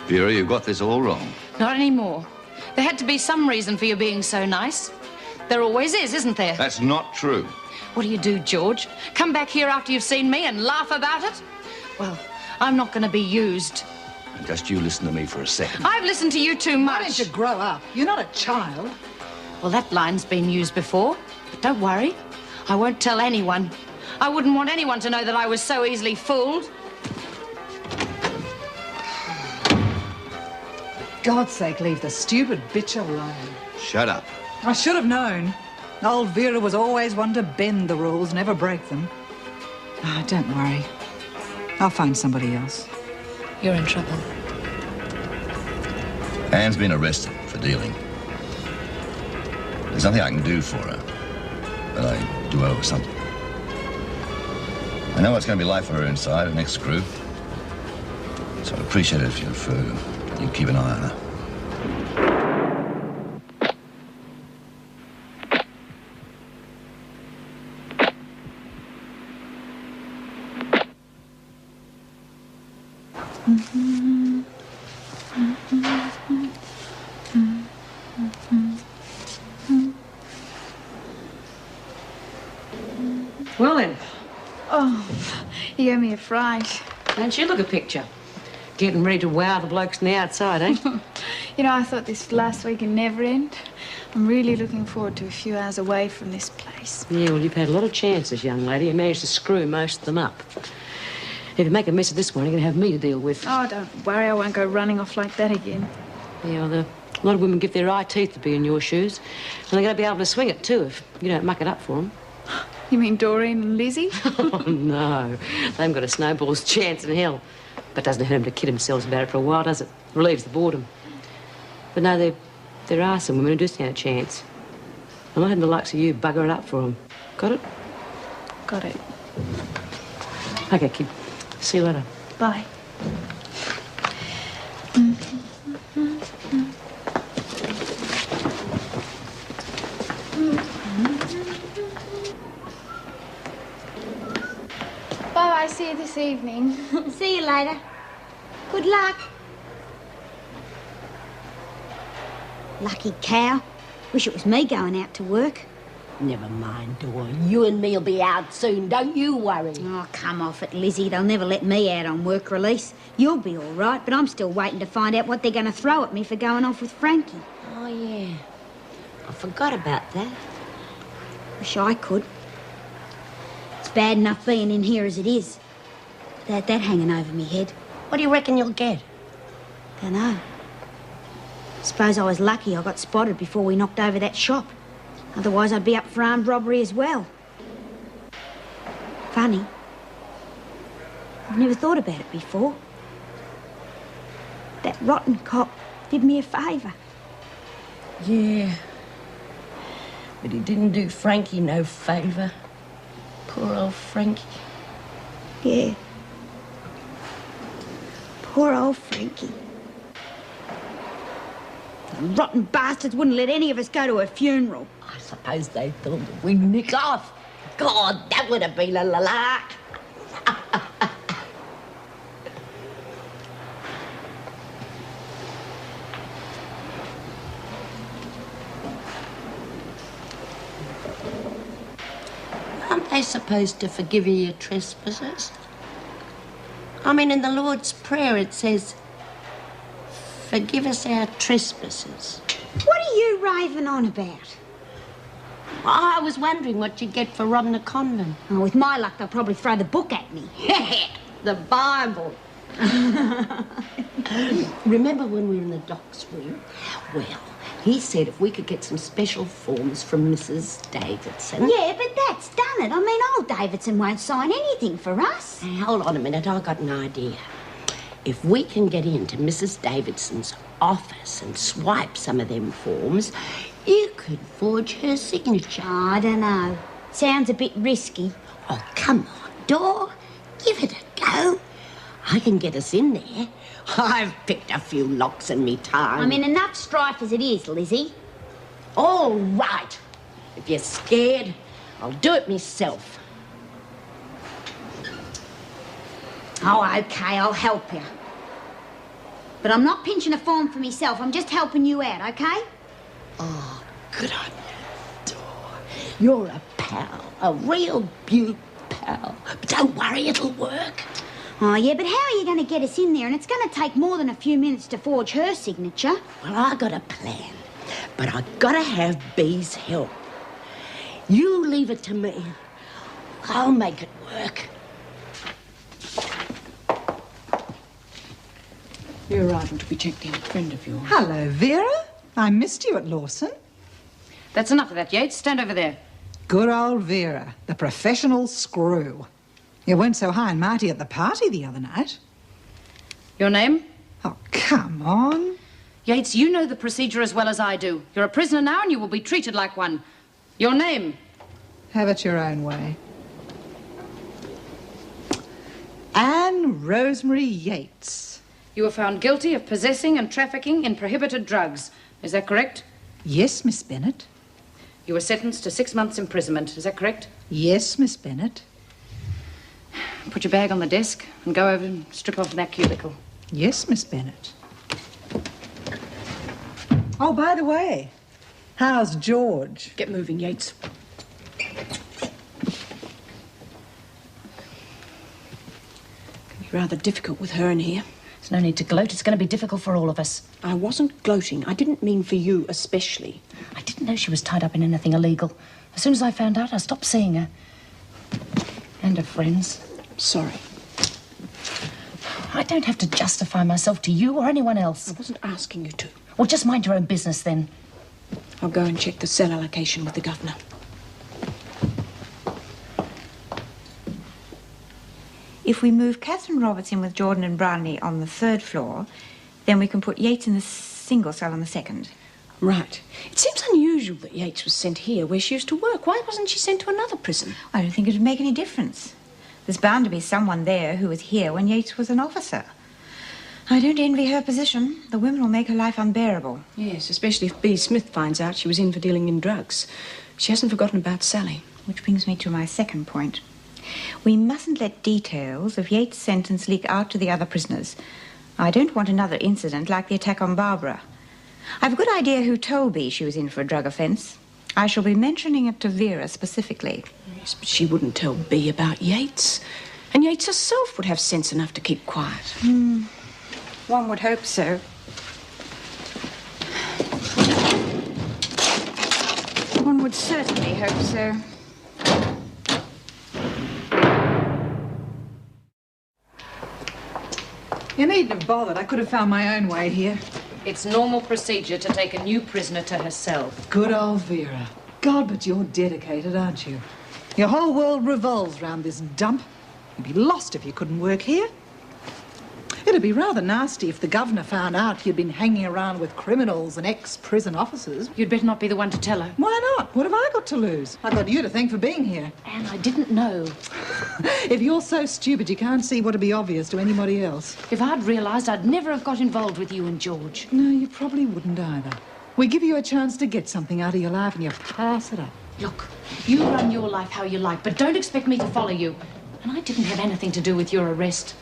Vera, you've got this all wrong. Not anymore. There had to be some reason for you being so nice. There always is, isn't there? That's not true. What do you do, George? Come back here after you've seen me and laugh about it? Well, I'm not going to be used. Just you listen to me for a second. I've listened to you too much. Why don't you grow up? You're not a child. Well, that line's been used before. But don't worry. I won't tell anyone. I wouldn't want anyone to know that I was so easily fooled. God's sake, leave the stupid bitch alone. Shut up. I should have known. Old Vera was always one to bend the rules, never break them. Ah, don't worry. I'll find somebody else. You're in trouble. Anne's been arrested for dealing. There's nothing I can do for her, but I do owe her something. I know what's going to be like for her inside, her next crew. So I'd appreciate it if you'd keep an eye on her. Well then. Oh, you gave me a fright. Don't you look a picture? Getting ready to wow the blokes on the outside, eh? You know, I thought this last week would never end. I'm really looking forward to a few hours away from this place. Yeah, well, you've had a lot of chances, young lady. You managed to screw most of them up. If you make a mess of this one, you're going to have me to deal with. Oh, don't worry. I won't go running off like that again. Yeah, well, a lot of women give their eye teeth to be in your shoes. And they're going to be able to swing it, too, if you don't muck it up for them. You mean Doreen and Lizzie? Oh, no. They haven't got a snowball's chance in hell. But doesn't hurt them to kid themselves about it for a while, does it? Relieves the boredom. But no, there are some women who do stand a chance. I'm not having the likes of you bugger it up for them. Got it? Got it. OK, kid. See you later. Bye. Bye-bye. See you this evening. See you later. Good luck. Lucky cow. Wish it was me going out to work. Never mind, Dora. You and me'll be out soon. Don't you worry. Oh, come off it, Lizzie. They'll never let me out on work release. You'll be all right, but I'm still waiting to find out what they're going to throw at me for going off with Frankie. Oh, yeah. I forgot about that. Wish I could. It's bad enough being in here as it is. That hanging over me head. What do you reckon you'll get? Dunno. Suppose I was lucky I got spotted before we knocked over that shop. Otherwise, I'd be up for armed robbery as well. Funny. I've never thought about it before. That rotten cop did me a favour. Yeah. But he didn't do Frankie no favour. Poor old Frankie. Yeah. Poor old Frankie. The rotten bastards wouldn't let any of us go to her funeral. I suppose they thought that we'd nick off. God, that would have been a lark. Aren't they supposed to forgive you your trespasses? I mean, in the Lord's Prayer it says, forgive us our trespasses. What are you raving on about? I was wondering what you'd get for robbing a convent. Oh, with my luck, they'll probably throw the book at me. The Bible. Remember when we were in the doc's room? Well, he said if we could get some special forms from Mrs. Davidson. Yeah, but that's done it. I mean, old Davidson won't sign anything for us. Now, hold on a minute, I got an idea. If we can get into Mrs. Davidson's office and swipe some of them forms, you could forge her signature. Oh, I don't know. Sounds a bit risky. Oh, come on, Dor. Give it a go. I can get us in there. I've picked a few locks in me time. I'm in enough strife as it is, Lizzie. All right. If you're scared, I'll do it myself. Oh, OK, I'll help you. But I'm not pinching a form for myself. I'm just helping you out, okay? Oh, good on you, Dor. You're a pal, a real beaut pal. But don't worry, it'll work. Oh, yeah, but how are you going to get us in there? And it's going to take more than a few minutes to forge her signature. Well, I got a plan, but I gotta have Bee's help. You leave it to me. I'll make it work. You're arriving to be checked in, a friend of yours. Hello, Vera. I missed you at Lawson. That's enough of that, Yates. Stand over there. Good old Vera, the professional screw. You weren't so high and mighty at the party the other night. Your name? Oh, come on. Yates, you know the procedure as well as I do. You're a prisoner now and you will be treated like one. Your name? Have it your own way. Anne Rosemary Yates. You were found guilty of possessing and trafficking in prohibited drugs. Is that correct? Yes, Miss Bennett. You were sentenced to 6 months imprisonment. Is that correct? Yes, Miss Bennett. Put your bag on the desk and go over and strip off that cubicle. Yes, Miss Bennett. Oh, by the way, how's George? Get moving, Yates. Can be rather difficult with her in here. There's no need to gloat. It's going to be difficult for all of us. I wasn't gloating. I didn't mean for you especially. I didn't know she was tied up in anything illegal. As soon as I found out, I stopped seeing her. And her friends. Sorry. I don't have to justify myself to you or anyone else. I wasn't asking you to. Well, just mind your own business then. I'll go and check the cell allocation with the governor. If we move Catherine Roberts in with Jordan and Brownlee on the 3rd floor, then we can put Yates in the single cell on the 2nd. Right. It seems unusual that Yates was sent here where she used to work. Why wasn't she sent to another prison? I don't think it would make any difference. There's bound to be someone there who was here when Yates was an officer. I don't envy her position. The women will make her life unbearable. Yes, especially if Bea Smith finds out she was in for dealing in drugs. She hasn't forgotten about Sally. Which brings me to my second point. We mustn't let details of Yates' sentence leak out to the other prisoners. I don't want another incident like the attack on Barbara. I've a good idea who told Bea she was in for a drug offence. I shall be mentioning it to Vera specifically. Yes, but she wouldn't tell Bea about Yates. And Yates herself would have sense enough to keep quiet. One would hope so. One would certainly hope so. You needn't have bothered. I could have found my own way here. It's normal procedure to take a new prisoner to her cell. Good old Vera. God, but you're dedicated, aren't you? Your whole world revolves round this dump. You'd be lost if you couldn't work here. It'd be rather nasty if the governor found out you'd been hanging around with criminals and ex-prison officers. You'd better not be the one to tell her. Why not? What have I got to lose? I've got you to thank for being here. Anne, I didn't know. If you're so stupid you can't see what'd be obvious to anybody else. If I'd realised, I'd never have got involved with you and George. No, you probably wouldn't either. We give you a chance to get something out of your life and you pass it up. Look, you run your life how you like, but don't expect me to follow you. And I didn't have anything to do with your arrest.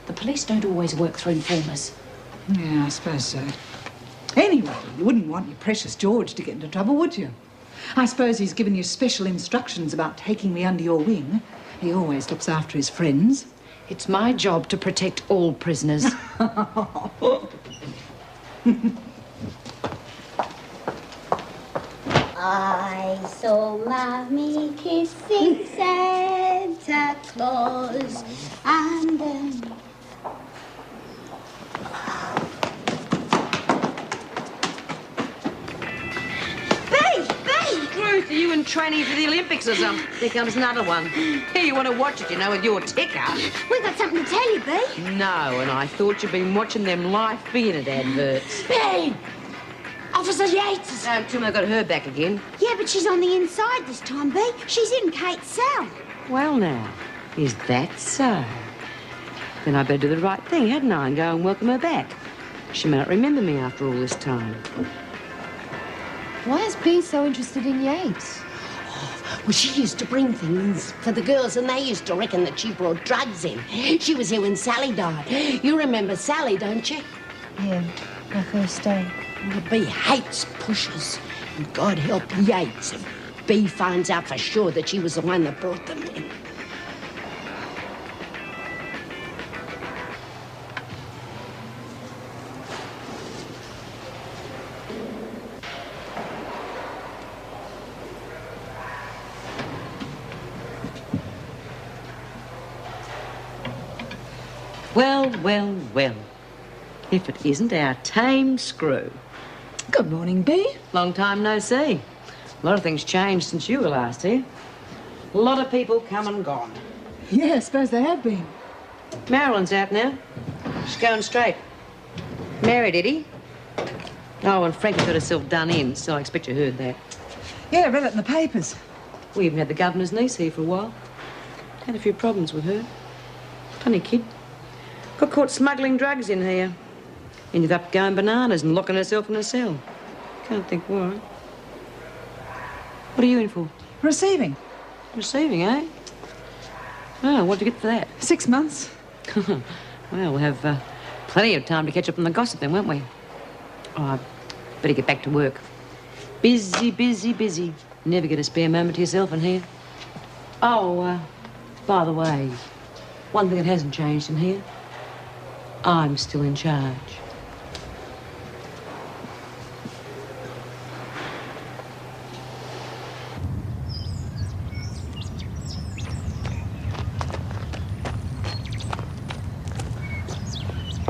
The police don't always work through informers. Yeah, I suppose so. Anyway, you wouldn't want your precious George to get into trouble, would you? I suppose he's given you special instructions about taking me under your wing. He always looks after his friends. It's my job to protect all prisoners. I saw Mommy kissing Santa Claus underneath. Ruth, are you in training for the Olympics or something? There comes another one. Here, you want to watch it, you know, with your ticker. We've got something to tell you, Bea. No, and I thought you'd been watching them Life Being adverts. Bea! Officer Yates! Tim, I got her back again. Yeah, but she's on the inside this time, Bea. She's in Kate's cell. Well, now, is that so? Then I better do the right thing, hadn't I, and go and welcome her back. She may not remember me after all this time. Why is Bea so interested in Yates? Well, she used to bring things for the girls, and they used to reckon that she brought drugs in. She was here when Sally died. You remember Sally, don't you? Yeah, my first day. Well, B hates pushers. And God help Yates if B finds out for sure that she was the one that brought them in. Well, well, well. If it isn't our tame Screw. Good morning, Bee. Long time no see. A lot of things changed since you were last here. A lot of people come and gone. Yeah, I suppose they have been. Marilyn's out now. She's going straight. Married, Eddie. Oh, and Frankie got herself done in, so I expect you heard that. Yeah, I read it in the papers. We even had the governor's niece here for a while. Had a few problems with her. Funny kid. Got caught smuggling drugs in here. Ended up going bananas and locking herself in a cell. Can't think why. What are you in for? Receiving. Receiving, eh? Oh, what'd you get for that? 6 months. Well, we'll have plenty of time to catch up on the gossip then, won't we? Oh, I better get back to work. Busy, busy, busy. Never get a spare moment to yourself in here. Oh, by the way, one thing that hasn't changed in here. I'm still in charge.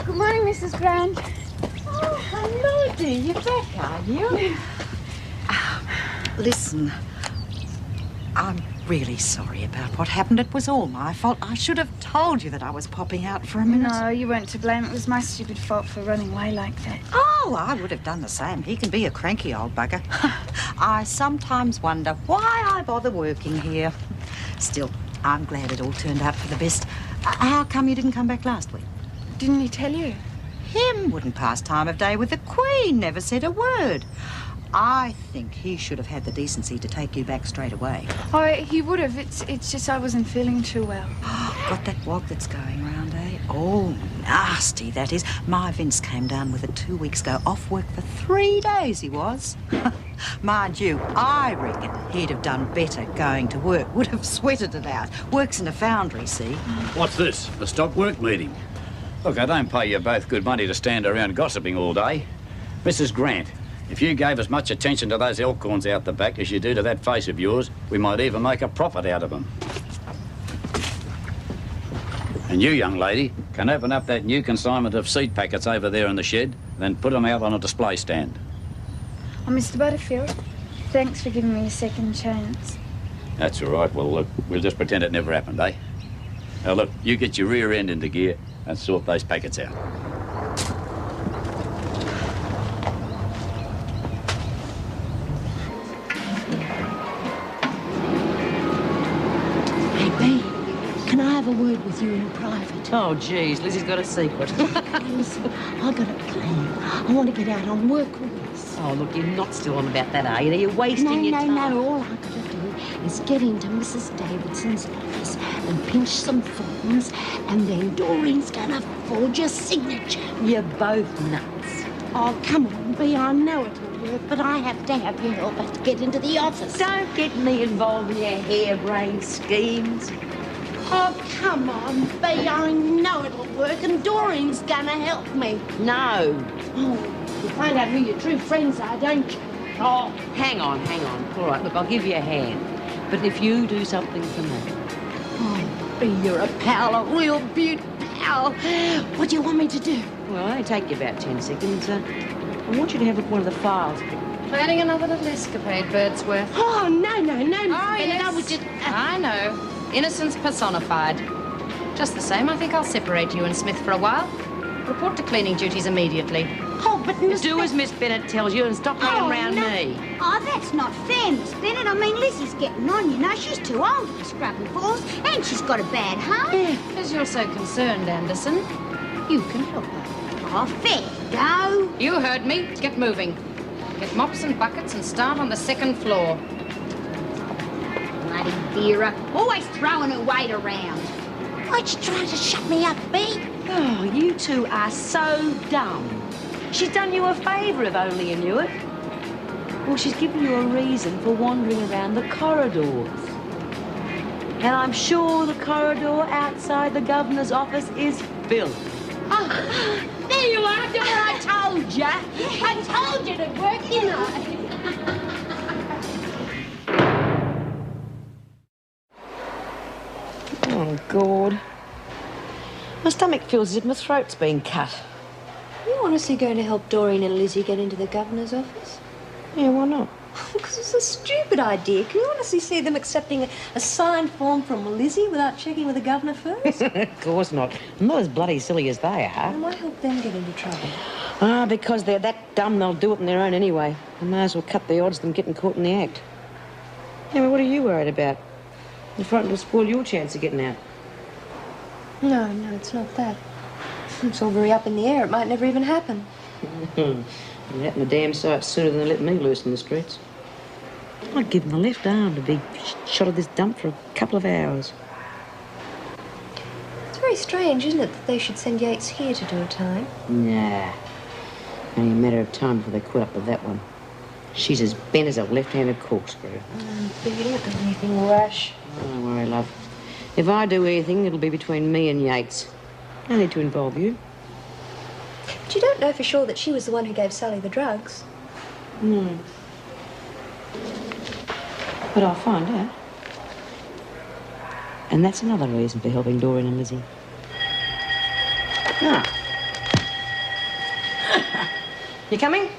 Good morning, Mrs. Grant. Oh, hello, dear. You're back, are you? Listen, I'm really sorry about what happened. It was all my fault. I should have told you that I was popping out for a minute. No, you weren't to blame. It was my stupid fault for running away like that. Oh, I would have done the same. He can be a cranky old bugger. I sometimes wonder why I bother working here. Still, I'm glad it all turned out for the best. How come you didn't come back last week? Didn't he tell you? Him wouldn't pass time of day with the Queen, never said a word. I think he should have had the decency to take you back straight away. Oh, he would have. It's just I wasn't feeling too well. Got that wog that's going round, eh? Oh, nasty, that is. My Vince came down with it 2 weeks ago. Off work for 3 days, he was. Mind you, I reckon he'd have done better going to work. Would have sweated it out. Works in a foundry, see? What's this? A stop work meeting? Look, I don't pay you both good money to stand around gossiping all day. Mrs. Grant, if you gave as much attention to those elkhorns out the back as you do to that face of yours, we might even make a profit out of them. And you, young lady, can open up that new consignment of seed packets over there in the shed, then put them out on a display stand. Oh, Mr. Butterfield, thanks for giving me a second chance. That's all right. Well, look, we'll just pretend it never happened, eh? Now, look, you get your rear end into gear and sort those packets out. Hey, B, can I have a word with you in private? Oh, geez, Lizzie's got a secret. Listen, I got a plan. I want to get out on work release. Oh, look, you're not still on about that, are you? You're wasting your time. No. All I got to do is get into Mrs. Davidson's office and pinch some forms, and then Doreen's gonna forge a signature. You're both nuts. Oh, come on, B, I know it'll work, but I have to have your help to get into the office. Don't get me involved in your harebrained schemes. Oh, come on, B, I know it'll work, and Doreen's gonna help me. No. Oh, you find out who your true friends are, don't you? Oh, hang on. All right, look, I'll give you a hand. But if you do something for me... Oh, B, you're a pal, a real beaut pal. What do you want me to do? Well, it'll take you about 10 seconds. I want you to have a look at one of the files. Planning another little escapade, Birdsworth. Oh, no, Miss Bennett, yes. I was just... I know. Innocence personified. Just the same, I think I'll separate you and Smith for a while. Report to cleaning duties immediately. Oh, but Miss Do as Miss Bennett tells you and stop hanging around me. Oh, that's not fair, Miss Bennett. I mean, Lizzie's getting on, you know. She's too old to be scrubbing floors, and she's got a bad heart. Because you're so concerned, Anderson. You can help her. Oh, fair go. You heard me. Get moving. Get mops and buckets and start on the second floor. Bloody Vera. Always throwing her weight around. Why'd you try to shut me up, B? Oh, you two are so dumb. She's done you a favour if only you knew it. Well, she's given you a reason for wandering around the corridors. And I'm sure the corridor outside the governor's office is filled. Oh, there you are, Dora. I told you. I told you to work, you know. Oh, God. My stomach feels as if my throat's been cut. Are you honestly going to help Doreen and Lizzie get into the governor's office? Yeah, why not? Because it's a stupid idea. Can you honestly see them accepting a signed form from Lizzie without checking with the governor first? Of course not. I'm not as bloody silly as they are. And why help them get into trouble? Ah, because they're that dumb they'll do it on their own anyway. I may as well cut the odds of them getting caught in the act. Yeah, what are you worried about? You're frightened to spoil your chance of getting out. No, it's not that. It's all very up in the air. It might never even happen. It'll happen a damn sight sooner than they let me loose in the streets. I'd give them the left arm to be shot at this dump for a couple of hours. It's very strange, isn't it, that they should send Yates here to do a time? Nah. Only a matter of time before they quit up with that one. She's as bent as a left-handed corkscrew. But you don't do anything rash. Oh, don't worry, love. If I do anything, it'll be between me and Yates. No need to involve you. But you don't know for sure that she was the one who gave Sally the drugs. No. But I'll find out. And that's another reason for helping Doreen and Lizzie. Ah. You coming?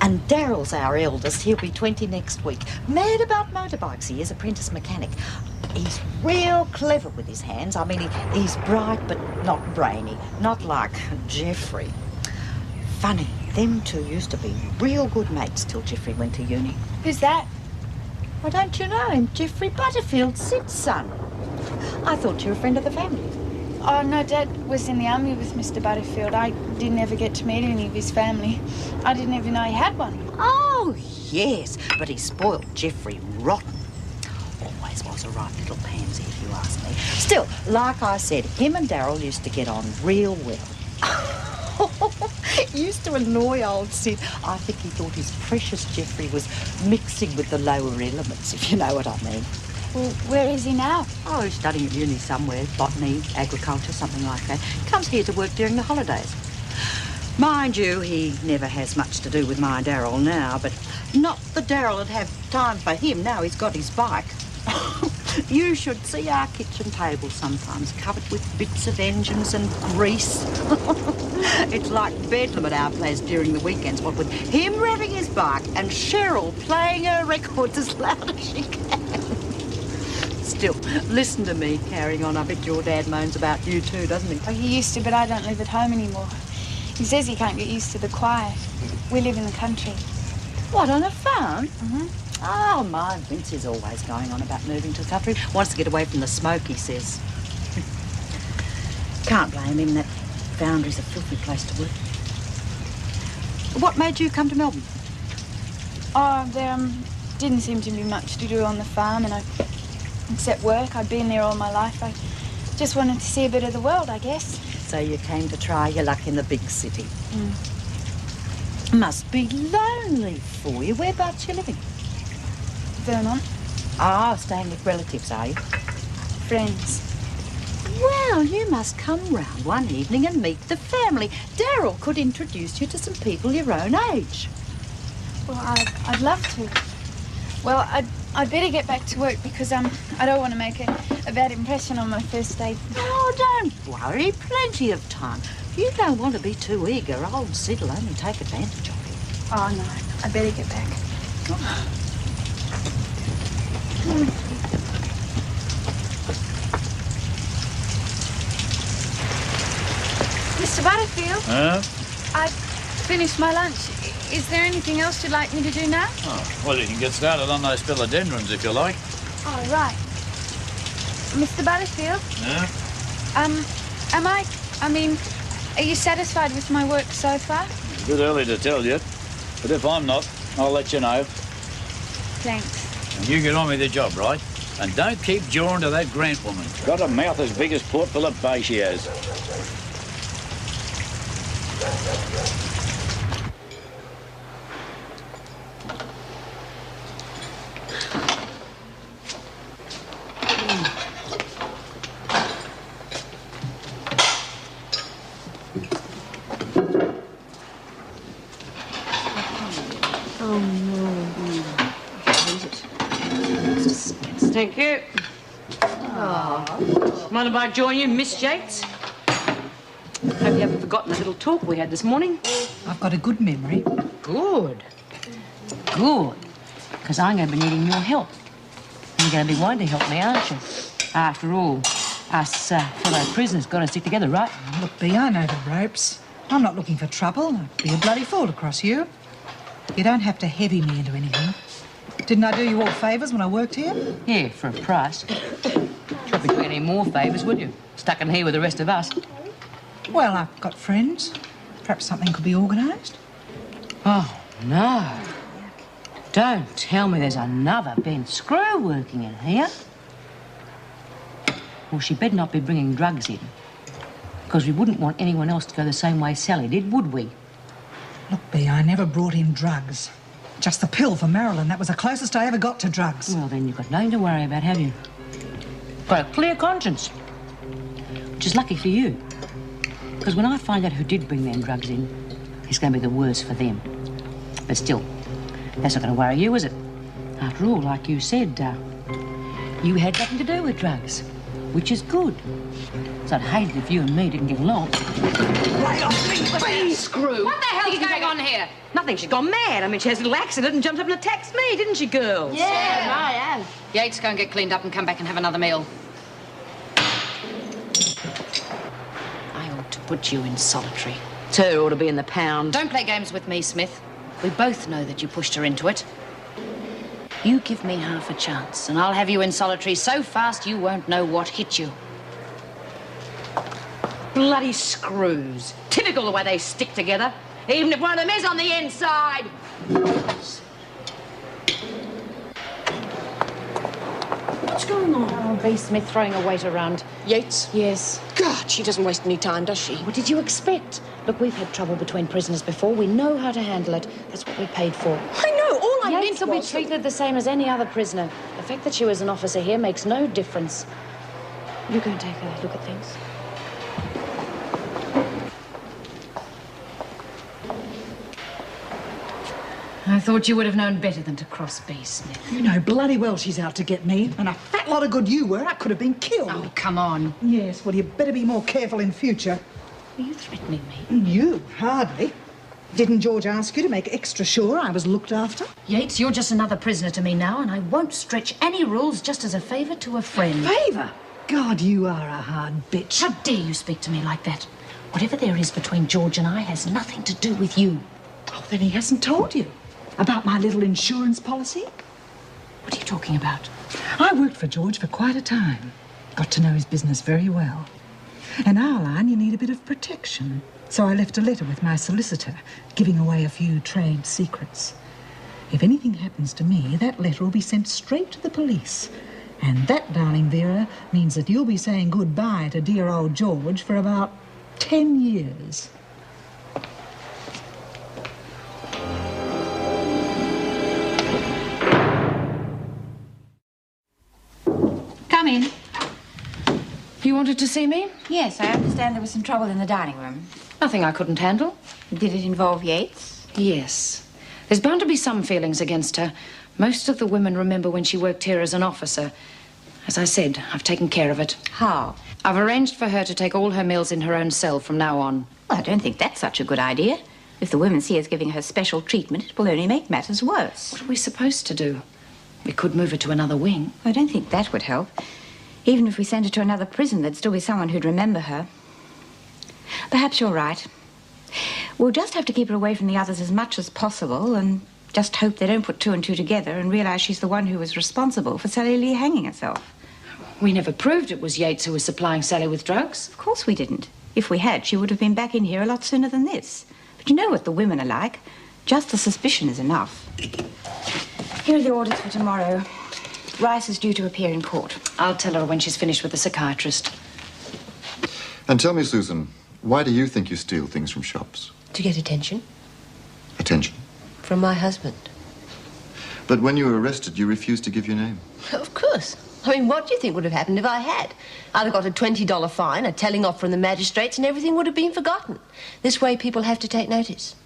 And Daryl's our eldest. He'll be 20 next week. Mad about motorbikes. He is apprentice mechanic. He's real clever with his hands. I mean, he's bright but not brainy. Not like Jeffrey. Funny, them two used to be real good mates till Jeffrey went to uni. Who's that? Why, don't you know him? Jeffrey Butterfield, Sid's son. I thought you were a friend of the family. Oh, no, Dad was in the army with Mr. Butterfield. I didn't ever get to meet any of his family. I didn't even know he had one. Oh, yes, but he spoiled Jeffrey rotten. Always was a right little pansy, if you ask me. Still, like I said, him and Daryl used to get on real well. Used to annoy old Sid. I think he thought his precious Jeffrey was mixing with the lower elements, if you know what I mean. Well, where is he now? Oh, he's studying at uni somewhere. Botany, agriculture, something like that. Comes here to work during the holidays. Mind you, he never has much to do with my Daryl now, but not that Daryl would have time for him now he's got his bike. You should see our kitchen table sometimes, covered with bits of engines and grease. It's like bedlam at our place during the weekends, what with him revving his bike and Cheryl playing her records as loud as she can. Still, listen to me carrying on. I bet your dad moans about you too, doesn't he? Oh, he used to, but I don't live at home anymore. He says he can't get used to the quiet. We live in the country. What, on a farm? Mm-hmm. Oh, my Vince is always going on about moving to the country. Wants to get away from the smoke, he says. Can't blame him. That foundry's a filthy place to work. What made you come to Melbourne? Oh, there didn't seem to be much to do on the farm, and except work. I'd been there all my life. I just wanted to see a bit of the world, I guess. So you came to try your luck in the big city. Mm. Must be lonely for you. Whereabouts you living? Vermont. Ah, staying with relatives, are you? Friends. Well, you must come round one evening and meet the family. Daryl could introduce you to some people your own age. Well, I'd love to. Well, I'd better get back to work because I don't want to make a bad impression on my first day. Oh, don't worry. Plenty of time. You don't want to be too eager. Old Sid will only take advantage of you. Oh, no. I better get back. Mr. Butterfield? Huh? I've finished my lunch. Is there anything else you'd like me to do now? Oh, well, you can get started on those philodendrons if you like. Oh, right. Mr. Butterfield? Yeah? Are you satisfied with my work so far? A bit early to tell you, but if I'm not, I'll let you know. Thanks. And you get on with your job, right? And don't keep jawing to that Grant woman. Got a mouth as big as Port Phillip Bay, she has. Thank you. Oh. Mind if I join you, Miss Yates? Hope you haven't forgotten the little talk we had this morning. I've got a good memory. Good. Good. Because I'm going to be needing your help. You're going to be wanting to help me, aren't you? After all, us fellow prisoners got to stick together, right? Look, Bea, I know the ropes. I'm not looking for trouble. I'd be a bloody fool to cross you. You don't have to heavy me into anything. Didn't I do you all favours when I worked here? Yeah, for a price. Can't be doing any more favours, would you? Stuck in here with the rest of us. Well, I've got friends. Perhaps something could be organised. Oh, no. Don't tell me there's another Ben Screw working in here. Well, she better not be bringing drugs in. Because we wouldn't want anyone else to go the same way Sally did, would we? Look, Bea, I never brought in drugs. Just the pill for Marilyn. That was the closest I ever got to drugs. Well, then you've got nothing to worry about, have you? Got a clear conscience. Which is lucky for you. Because when I find out who did bring them drugs in, it's going to be the worse for them. But still, that's not going to worry you, is it? After all, like you said, you had nothing to do with drugs, which is good. So I'd hate it if you and me didn't get along. Lay off me, Ben Screw! What the hell's going on here? Nothing. She's gone mad. I mean, she has a little accident and jumped up and attacked me, didn't she, girls? Yeah, I am. Yates, go and get cleaned up and come back and have another meal. I ought to put you in solitary. Her ought to be in the pound. Don't play games with me, Smith. We both know that you pushed her into it. You give me half a chance, and I'll have you in solitary so fast you won't know what hit you. Bloody screws. Typical the way they stick together. Even if one of them is on the inside. What's going on? Oh, B. Smith throwing a weight around. Yates? Yes. God, she doesn't waste any time, does she? What did you expect? Look, we've had trouble between prisoners before. We know how to handle it. That's what we paid for. I know. All I Yates will be treated the same as any other prisoner. The fact that she was an officer here makes no difference. You go and take a look at things. I thought you would have known better than to cross B. Smith. You know bloody well she's out to get me. And a fat lot of good you were. I could have been killed. Oh, come on. Yes, well, you better be more careful in future. Are you threatening me? You? Hardly. Didn't George ask you to make extra sure I was looked after? Yates, you're just another prisoner to me now, and I won't stretch any rules just as a favour to a friend. Favour? God, you are a hard bitch. How dare you speak to me like that? Whatever there is between George and I has nothing to do with you. Oh, then he hasn't told you. About my little insurance policy? What are you talking about? I worked for George for quite a time. Got to know his business very well. In our line, you need a bit of protection. So I left a letter with my solicitor, giving away a few trade secrets. If anything happens to me, that letter will be sent straight to the police. And that, darling Vera, means that you'll be saying goodbye to dear old George for about 10 years. Come in. You wanted to see me? Yes, I understand there was some trouble in the dining room. Nothing I couldn't handle. Did it involve Yates? Yes. There's bound to be some feelings against her. Most of the women remember when she worked here as an officer. As I said, I've taken care of it. How? I've arranged for her to take all her meals in her own cell from now on. Well, I don't think that's such a good idea. If the women see us giving her special treatment, it will only make matters worse. What are we supposed to do? We could move her to another wing. I don't think that would help. Even if we sent her to another prison, there'd still be someone who'd remember her. Perhaps you're right. We'll just have to keep her away from the others as much as possible and just hope they don't put two and two together and realise she's the one who was responsible for Sally Lee hanging herself. We never proved it was Yates who was supplying Sally with drugs. Of course we didn't. If we had, she would have been back in here a lot sooner than this. But you know what the women are like. Just the suspicion is enough. Here are the orders for tomorrow. Rice is due to appear in court. I'll tell her when she's finished with the psychiatrist. And tell me, Susan, why do you think you steal things from shops? To get attention Attention. from my husband. But when you were arrested, you refused to give your name. Of course. I mean, what do you think would have happened if I had? I'd have got a $20 fine, a telling off from the magistrates, and everything would have been forgotten. This way, people have to take notice.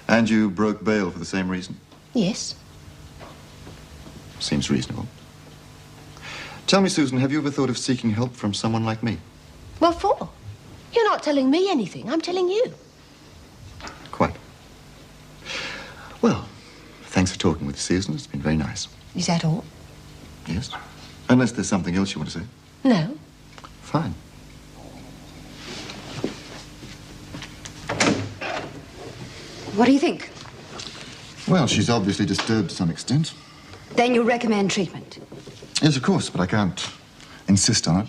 And you broke bail for the same reason? Yes. Seems reasonable. Tell me, Susan, have you ever thought of seeking help from someone like me? What for? You're not telling me anything. I'm telling you. Quite. Well, thanks for talking with us, Susan. It's been very nice. Is that all? Yes. Unless there's something else you want to say. No. Fine. What do you think? Well, she's obviously disturbed to some extent. Then you recommend treatment? Yes, of course, but I can't insist on it.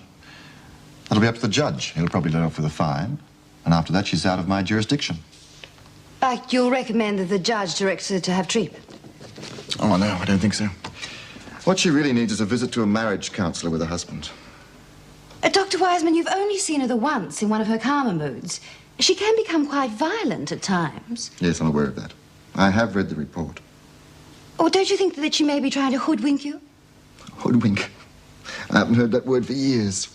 That'll be up to the judge. He'll probably let her off with a fine. And after that, she's out of my jurisdiction. But you'll recommend that the judge directs her to have treatment? Oh, no, I don't think so. What she really needs is a visit to a marriage counselor with her husband. Dr. Wiseman, you've only seen her the once in one of her calmer moods. She can become quite violent at times. Yes, I'm aware of that. I have read the report. Or don't you think that she may be trying to hoodwink you? Hoodwink. I haven't heard that word for years.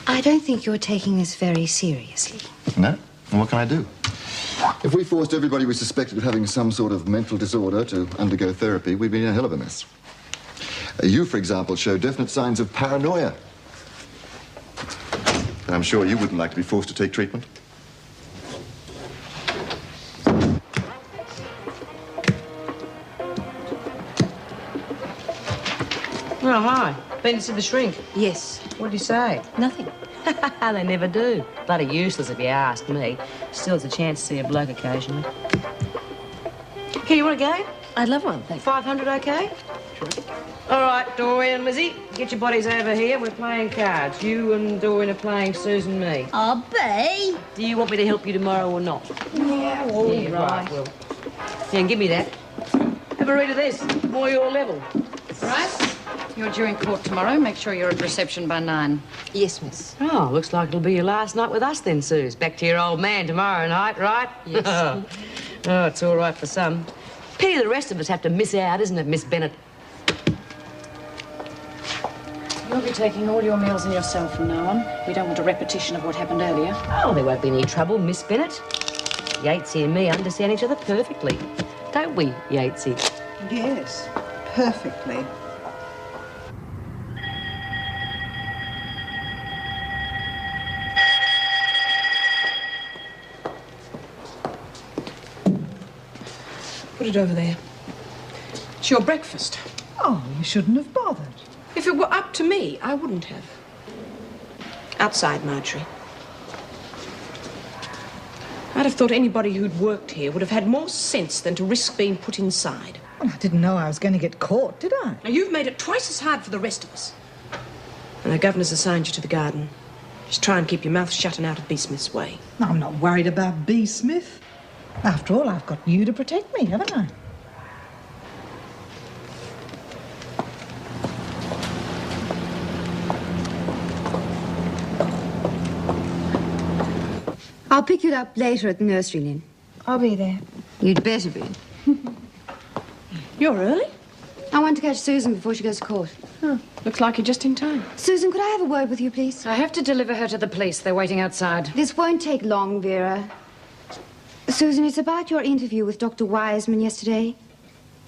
I don't think you're taking this very seriously. No? And what can I do? If we forced everybody we suspected of having some sort of mental disorder to undergo therapy, we'd be in a hell of a mess. You, for example, show definite signs of paranoia. And I'm sure you wouldn't like to be forced to take treatment. Oh, hi. Been to see the shrink? Yes. What'd you say? Nothing. They never do. Bloody useless if you ask me. Still, it's a chance to see a bloke occasionally. Here, you want a game? I'd love one, thank you. 500, okay? Sure. All right, Dorian and Lizzie, get your bodies over here. We're playing cards. You and Dorian are playing Susan and me. I'll be. Do you want me to help you tomorrow or not? Yeah, all right. Well, yeah, give me that. Have a read of this. More your level. Right. You're due in court tomorrow. Make sure you're at reception by 9. Yes, miss. Oh, looks like it'll be your last night with us then, Suze. Back to your old man tomorrow night, right? Yes. Oh, it's all right for some. Pity the rest of us have to miss out, isn't it, Miss Bennett? You'll be taking all your meals in yourself from now on. We don't want a repetition of what happened earlier. Oh, there won't be any trouble, Miss Bennett. Yatesy and me understand each other perfectly. Don't we, Yatesy? Yes, perfectly. Put it over there. It's your breakfast. Oh, you shouldn't have bothered. If it were up to me, I wouldn't have. Outside, Marjorie. I'd have thought anybody who'd worked here would have had more sense than to risk being put inside. Well, I didn't know I was going to get caught, did I? Now, you've made it twice as hard for the rest of us. And the governor's assigned you to the garden. Just try and keep your mouth shut and out of B. Smith's way. I'm not worried about B. Smith. After all, I've got you to protect me, haven't I? I'll pick you up later at the nursery, Lynn. I'll be there. You'd better be. You're early? I want to catch Susan before she goes to court. Oh, looks like you're just in time. Susan, could I have a word with you, please? I have to deliver her to the police. They're waiting outside. This won't take long, Vera. Susan, it's about your interview with Dr. Wiseman yesterday.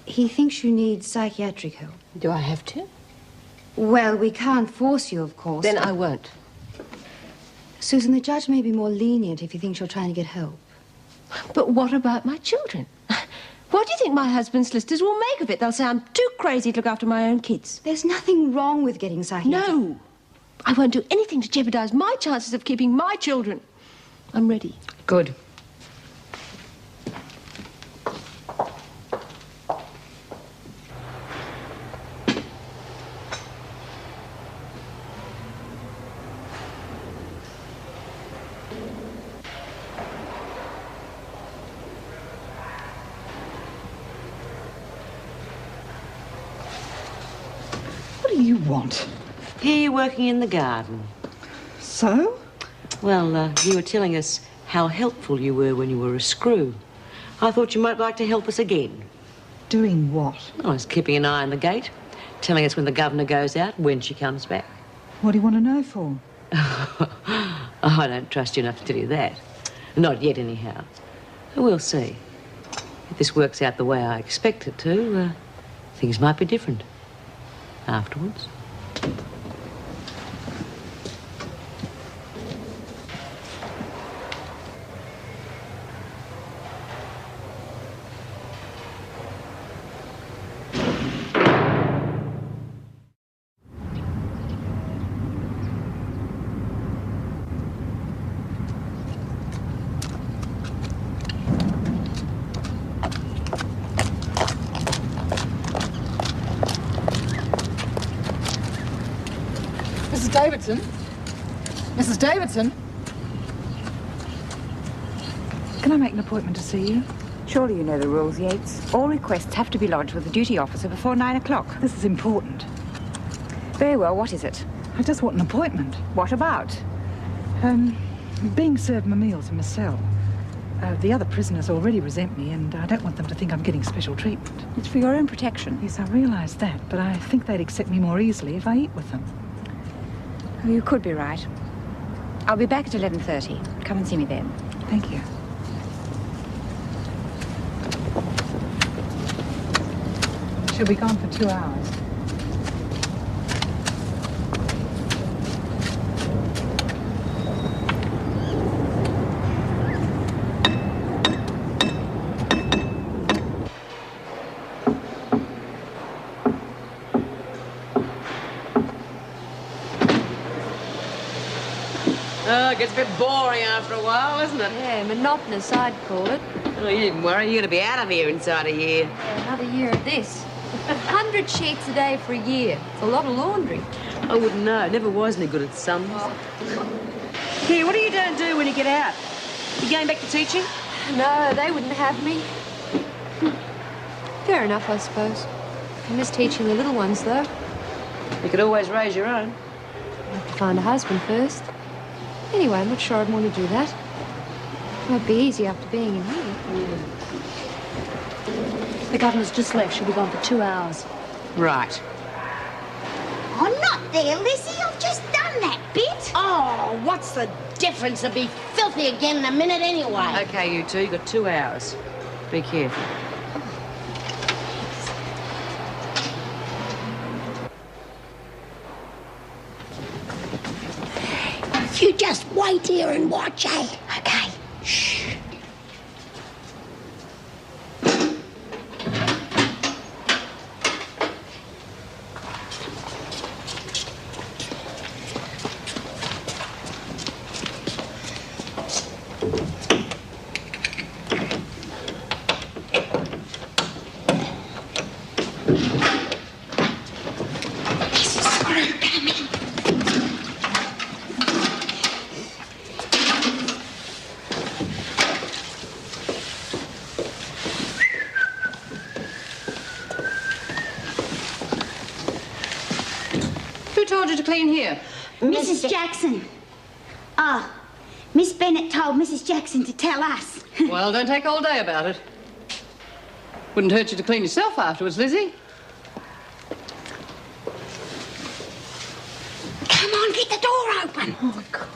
He thinks you need psychiatric help. Do I have to? Well, we can't force you, of course. Then I won't. Susan, the judge may be more lenient if he thinks you're trying to get help. But what about my children? What do you think my husband's solicitors will make of it? They'll say I'm too crazy to look after my own kids. There's nothing wrong with getting psychiatric. No. I won't do anything to jeopardize my chances of keeping my children. I'm ready. Good. want? Here you're working in the garden. So? Well, you were telling us how helpful you were when you were a screw. I thought you might like to help us again. Doing what? I was keeping an eye on the gate, telling us when the governor goes out, when she comes back. What do you want to know for? I don't trust you enough to tell you that. Not yet, anyhow. We'll see. If this works out the way I expect it to, things might be different afterwards. Mrs. Davidson? Mrs. Davidson? Can I make an appointment to see you? Surely you know the rules, Yates. All requests have to be lodged with the duty officer before 9 o'clock. This is important. Very well, what is it? I just want an appointment. What about? Being served my meals in my cell. The other prisoners already resent me, and I don't want them to think I'm getting special treatment. It's for your own protection. Yes, I realise that, but I think they'd accept me more easily if I eat with them. Oh, you could be right. I'll be back at 11:30. Come and see me then. Thank you. She'll be gone for 2 hours. Oh, it gets a bit boring after a while, isn't it? Yeah, monotonous, I'd call it. Oh, you needn't worry. You're going to be out of here inside a year. Another year of this. 100 sheets a day for a year. It's a lot of laundry. I wouldn't know. Never was any good at sums. Here, what are you going to do when you get out? You going back to teaching? No, they wouldn't have me. Fair enough, I suppose. I miss teaching the little ones, though. You could always raise your own. I'd have to find a husband first. Anyway, I'm not sure I'd want to do that. It might be easy after being in here. The governor's just left. She'll be gone for 2 hours. Right. Oh, not there, Lizzie. I've just done that bit. Oh, what's the difference? It'll be filthy again in a minute anyway. Okay, you two, you've got 2 hours. Be careful. You just wait here and watch, eh? Okay. Shh. Who told you to clean here? Mrs. Jackson. Oh, Miss Bennett told Mrs. Jackson to tell us. Well, don't take all day about it. Wouldn't hurt you to clean yourself afterwards, Lizzie. Come on, get the door open. Oh, God.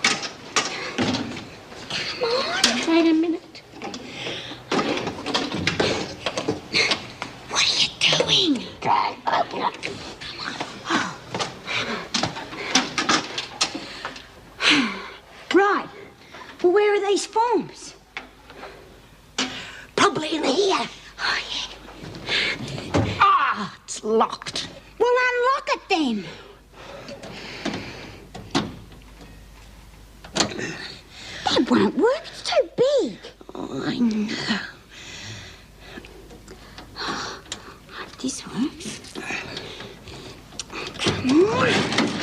Come on. Wait a minute. What are you doing? Okay, open up. Right. Well, where are these forms? Probably in here. Oh, yeah. Ah, it's locked. Well, unlock it then. That won't work. It's too big. Oh, I know. Hope this works. Come on.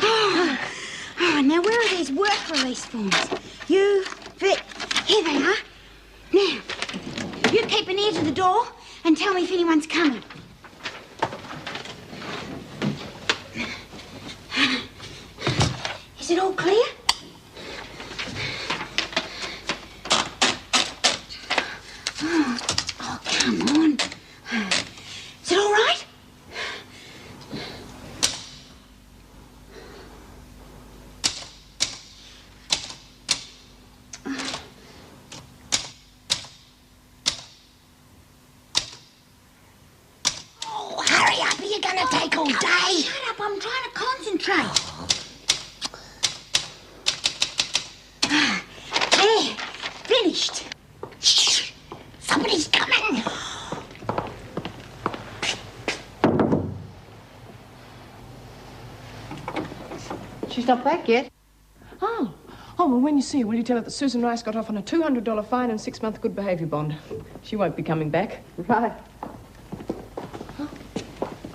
Oh, now where are these work release forms? Here they are. Now, you keep an ear to the door and tell me if anyone's coming. awake all day. Shut up, I'm trying to concentrate. There, finished. Shh, somebody's coming. She's not back yet. Oh, well, when you see her, will you tell her that Susan Rice got off on a $200 fine and 6-month good behaviour bond? She won't be coming back. Right.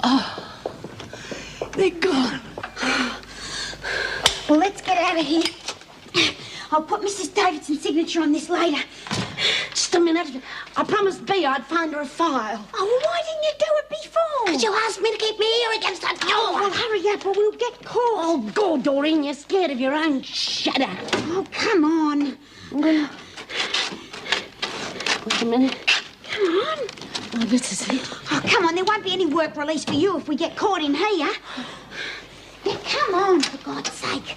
Oh, they're gone. Well, let's get out of here. I'll put Mrs. Davidson's signature on this later. Just a minute. I promised Bea I'd find her a file. Oh, well, why didn't you do it before? Because you asked me to keep my ear against that door. Oh, well, hurry up or we'll get caught. Oh, go, Doreen. You're scared of your own shadow. Oh, come on. Wait a minute. Come on. Oh, this is it. Oh, come on. There won't be any work release for you if we get caught in here. Now, come on, for God's sake.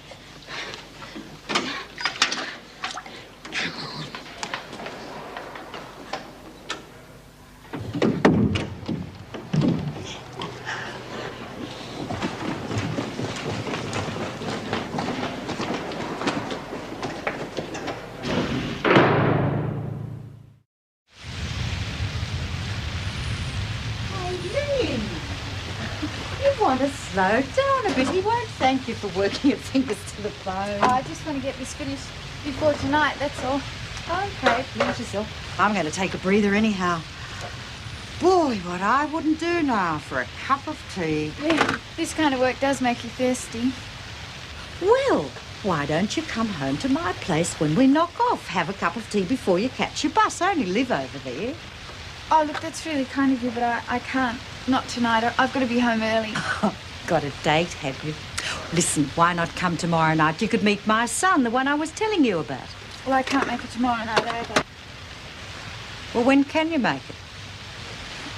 Slow down a bit. He won't thank you for working your fingers to the bone. Oh, I just want to get this finished before tonight, that's all. Okay, please yourself. I'm going to take a breather anyhow. Boy, what I wouldn't do now for a cup of tea. Yeah, this kind of work does make you thirsty. Well, why don't you come home to my place when we knock off? Have a cup of tea before you catch your bus. I only live over there. Oh, look, that's really kind of you, but I can't. Not tonight. I've got to be home early. Got a date, have you? Listen, why not come tomorrow night? You could meet my son, the one I was telling you about. Well, I can't make it tomorrow night either. Well, when can you make it?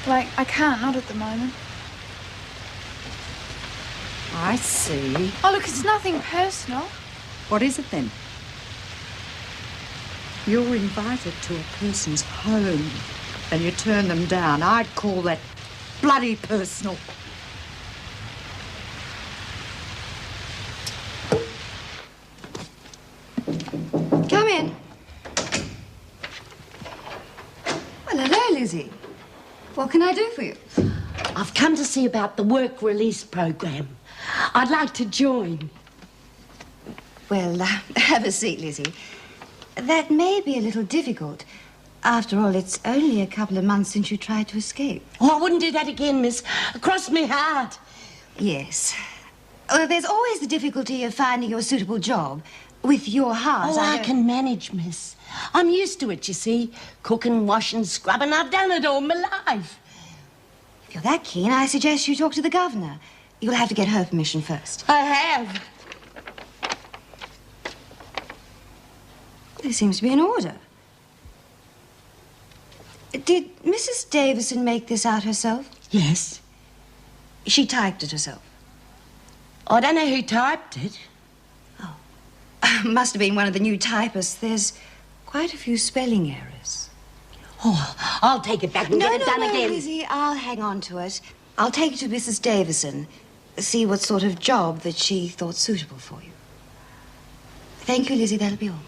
Like, I can't, not at the moment. I see. Oh, look, it's nothing personal. What is it then? You're invited to a person's home and you turn them down. I'd call that bloody personal. Come in. Well, hello, Lizzie. What can I do for you? I've come to see about the work release program. I'd like to join. Well, have a seat, Lizzie. That may be a little difficult. After all, it's only a couple of months since you tried to escape. Oh, I wouldn't do that again, miss. Cross me heart. Yes. Well, there's always the difficulty of finding a suitable job. With your heart, Oh, I can manage, miss. I'm used to it, you see. Cooking, washing, scrubbing. I've done it all my life. If you're that keen, I suggest you talk to the governor. You'll have to get her permission first. I have. There seems to be an order. Did Mrs. Davison make this out herself? Yes. She typed it herself. I don't know who typed it. Must have been one of the new typists. There's quite a few spelling errors. Oh, I'll take it back and get it done again. Lizzie, I'll hang on to it. I'll take it to Mrs. Davison, see what sort of job that she thought suitable for you. Thank you, Lizzie. That'll be all.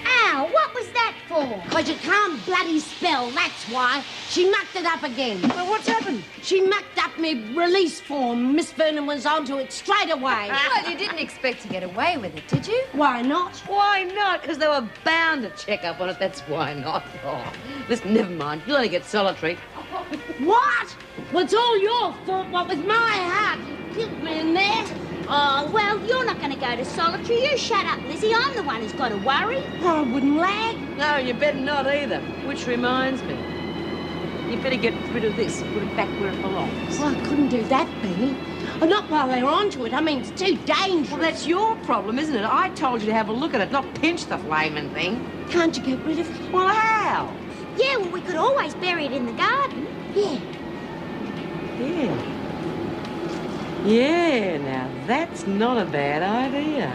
Ow, what was that for? Because you can't bloody spell, that's why. She mucked it up again. Well, what's happened? She mucked up me release form. Miss Vernon was onto it straight away. Well, you didn't expect to get away with it, did you? Why not? Why not? Because they were bound to check up on it. That's why not. Oh, listen, never mind. You'll only get solitary. What? Well, it's all your fault, what with my heart. You killed me in there. Oh, well, you're not going to go to solitary. You shut up, Lizzie. I'm the one who's got to worry. I wouldn't lag. No, you better not either. Which reminds me, you better get rid of this and put it back where it belongs. Well, I couldn't do that, Benny. Oh, not while they're onto it. I mean, it's too dangerous. Well, that's your problem, isn't it? I told you to have a look at it, not pinch the flaming thing. Can't you get rid of it? Well, how? Yeah, well, we could always bury it in the garden. Yeah. Yeah. Yeah, now that's not a bad idea.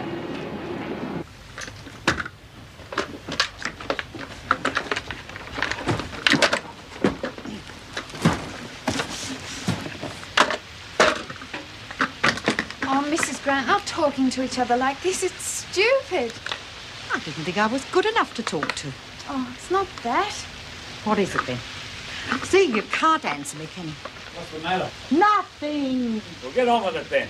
talking to each other like this. It's stupid. I didn't think I was good enough to talk to. Oh, it's not that. What is it then? See, you can't answer me, can you? What's the matter? Nothing. Well, get on with it then.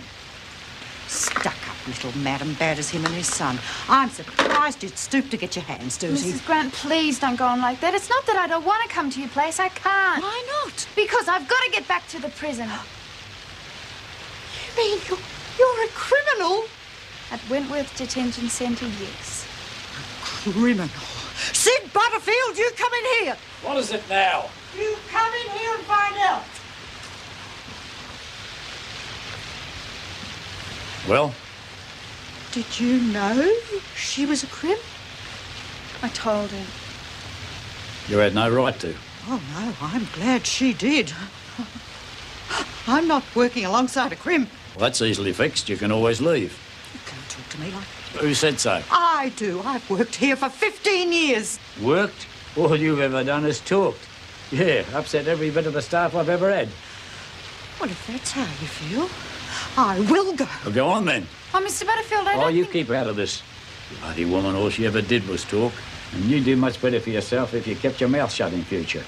Stuck-up little madam, bad as him and his son. I'm surprised you'd stoop to get your hands dirty. Mrs. Grant, please don't go on like that. It's not that I don't want to come to your place. I can't. Why not? Because I've got to get back to the prison. You mean you're a criminal? At Wentworth Detention Centre, yes. Criminal? Sid Butterfield, you come in here. What is it now? You come in here and find out. Well? Did you know she was a crim? I told him. You had no right to. Oh, no, I'm glad she did. I'm not working alongside a crim. Well, that's easily fixed. You can always leave. You can't talk to me like that. Who said so? I do. I've worked here for 15 years. Worked? All you've ever done is talked. Yeah, upset every bit of the staff I've ever had. Well, if that's how you feel, I will go. Well, go on then. Oh, Mr. Butterfield, I Oh, don't you think... keep out of this. Bloody woman, all she ever did was talk. And you'd do much better for yourself if you kept your mouth shut in future.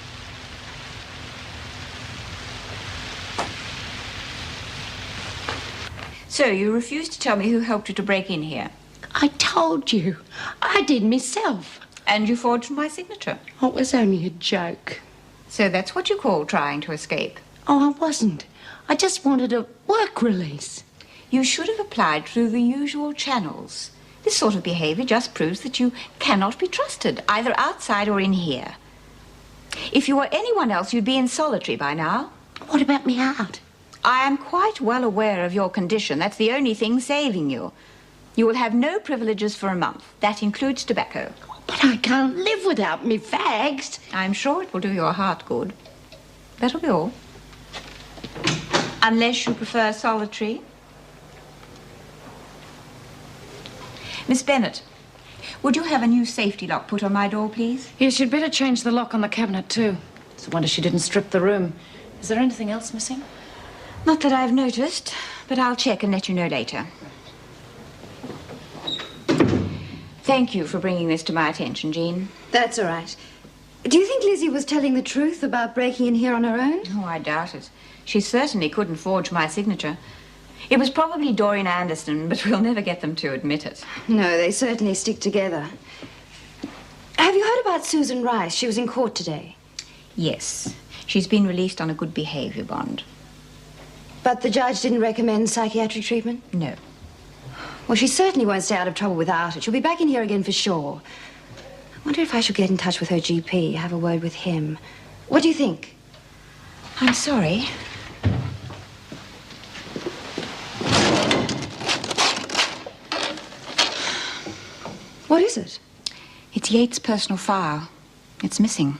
So, you refuse to tell me who helped you to break in here? I told you. I did myself. And you forged my signature? Oh, it was only a joke. So that's what you call trying to escape? Oh, I wasn't. I just wanted a work release. You should have applied through the usual channels. This sort of behavior just proves that you cannot be trusted, either outside or in here. If you were anyone else, you'd be in solitary by now. What about me out? I am quite well aware of your condition. That's the only thing saving you. You will have no privileges for a month. That includes tobacco. But I can't live without me fags. I'm sure it will do your heart good. That'll be all. Unless you prefer solitary. Miss Bennett, would you have a new safety lock put on my door, please? Yes, you'd better change the lock on the cabinet, too. It's a wonder she didn't strip the room. Is there anything else missing? Not that I've noticed, but I'll check and let you know later. Thank you for bringing this to my attention, Jean. That's all right. Do you think Lizzie was telling the truth about breaking in here on her own? Oh, I doubt it. She certainly couldn't forge my signature. It was probably Dorian Anderson, but we'll never get them to admit it. No, they certainly stick together. Have you heard about Susan Rice? She was in court today. Yes. She's been released on a good behavior bond. But the judge didn't recommend psychiatric treatment? No. Well, she certainly won't stay out of trouble without it. She'll be back in here again for sure. I wonder if I should get in touch with her GP, have a word with him. What do you think? I'm sorry. What is it? It's Yates' personal file. It's missing.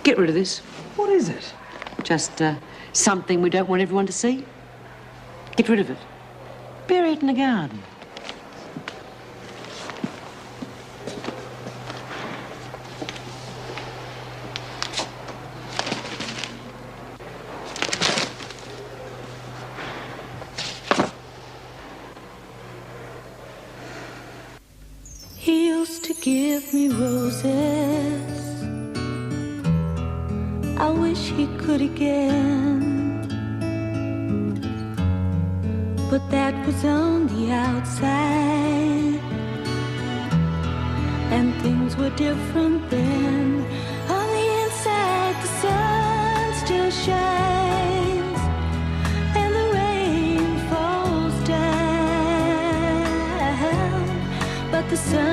Get rid of this. What is it? Just something we don't want everyone to see. Get rid of it. Bury it in the garden. He used to give me roses. I wish he could again. But that was on the outside, and things were different then. On the inside, the sun still shines, and the rain falls down, but the sun